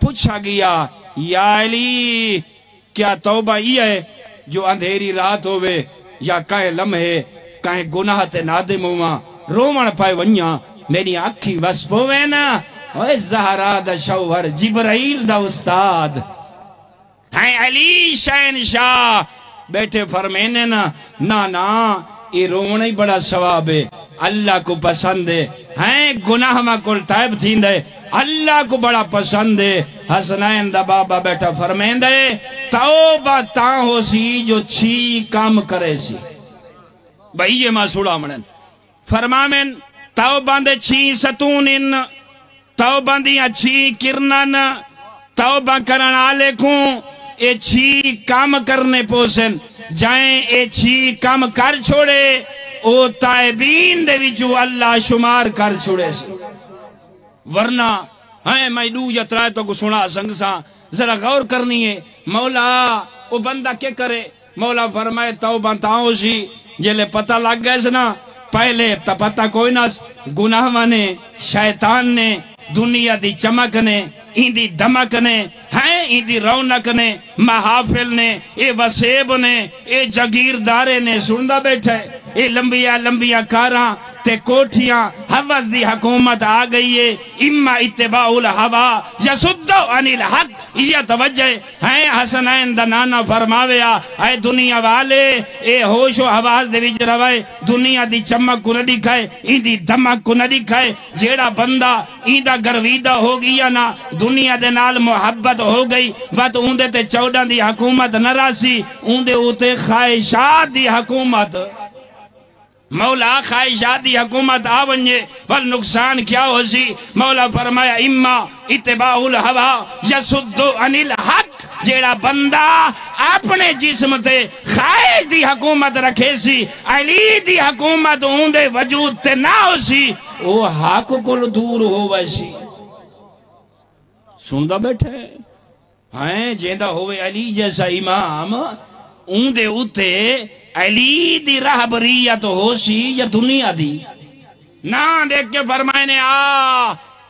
پوچھا گیا یا علی کیا توبہ یہ ہے جو اندھیری رات ہوئے یا کہیں لمحے کہیں گناہ تے نادم ہوا رومن پائے ونیا میری اکھی وس پوے نا اوے زہرا دا شوہر جبرائیل دا استاد ہیں علی شہنشاہ بیٹھے فرمینے نا نا یہ رونا ہی بڑا ثواب ہے اللہ کو پسند ہے ہیں گناہ میں کل ٹائب تھین دے اللہ کو بڑا پسند ہے حسنین دا بابا بیٹھا فرمین دے توبہ تاں ہو سی جو چھی کام کرے سی بھئی یہ ماں سوڑا منن فرمامن توبہ دے چھی ستونن توبہ دیا چھی کرنن توبہ کرن آلے کوں اے چھی کام کرنے پوسن جائیں اے چھی کام کر چھوڑے او تائبین دے وچو اللہ شمار کر چھوڑے سے ورنہ ہاں میں دو جترائے تو کو سنا سنگ سا ذرا غور کرنی ہے مولا او بندہ کیا کرے مولا فرمائے توبہ تاؤں سی جلے پتہ لگ گئے سنا پہلے تا پتہ کوئی نہ گناہ نے شیطان نے دنیا دی چمک نے این دی دمک نے ہیں این دی رونق نے محافل نے اے وسیب نے اے جگیردارے نے سندہ بیٹھے اے لمبیاں کاراں تے کوٹھیاں حوث دی حکومت آ گئی ہے اما اتباع الہوا یسدو عن الحق یہ توجہ ہیں حسنین دا نانا فرماویا اے دنیا والے اے ہوش و حواس دے وچ روائے دنیا دی چمک کو نہ دکھائے این دی دمک کو نہ دکھائے جیڑا بندہ این دا گرویدہ ہو گیا نا دنیا دے نال محبت ہو گئی وقت اوندے تے 14 دی حکومت نہ راسی اوندے اوتے خواہشات دی حکومت مولا خواہشات دی حکومت آونجے ول نقصان کیا ہو سی مولا فرمایا اما اتباع الہوا یسدو عن الحق جیڑا بندہ اپنے جسم تے خواہش دی حکومت رکھے سی علی دی حکومت اوندے وجود تے نہ ہو سی وہ حق کل دور ہو ویسی سندہ بیٹھے ہیں جیندہ ہوئے علی جیسا امام اوندے اوتے علی دی رہبریت ہو سی یا دنیا دی نا دیکھ کے فرمائنے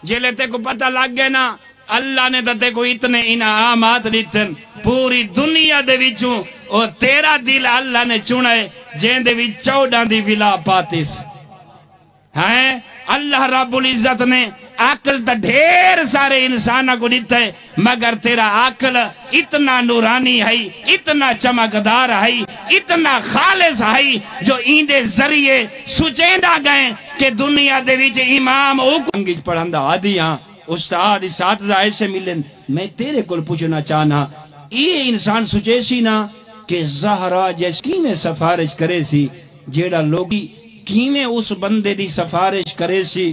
جلے تے کو پتہ لگ گئے نا اللہ نے تے کو اتنے انعامات دیتن پوری دنیا دے وچوں اور تیرا دل اللہ نے چنے جین دے وچ 14 دی ولا پاتس ہیں اللہ رب العزت نے عقل تا ڈھیر سارے انسانہ کو دیتا ہے مگر تیرا عقل اتنا نورانی ہے اتنا چمکدار ہے اتنا خالص ہے جو ایندے ذریعے سچیندہ گئے کہ دنیا دے وچ امام انگیج پڑھندہ آدیاں استاد اساتذہ ایسے ملن میں تیرے کل پوچھنا چاہنا یہ انسان سچے سی نا کہ زہرہ جیس کی میں سفارش کرے سی جیڑا لوگی کیویں اس بندے دی سفارش کرے سی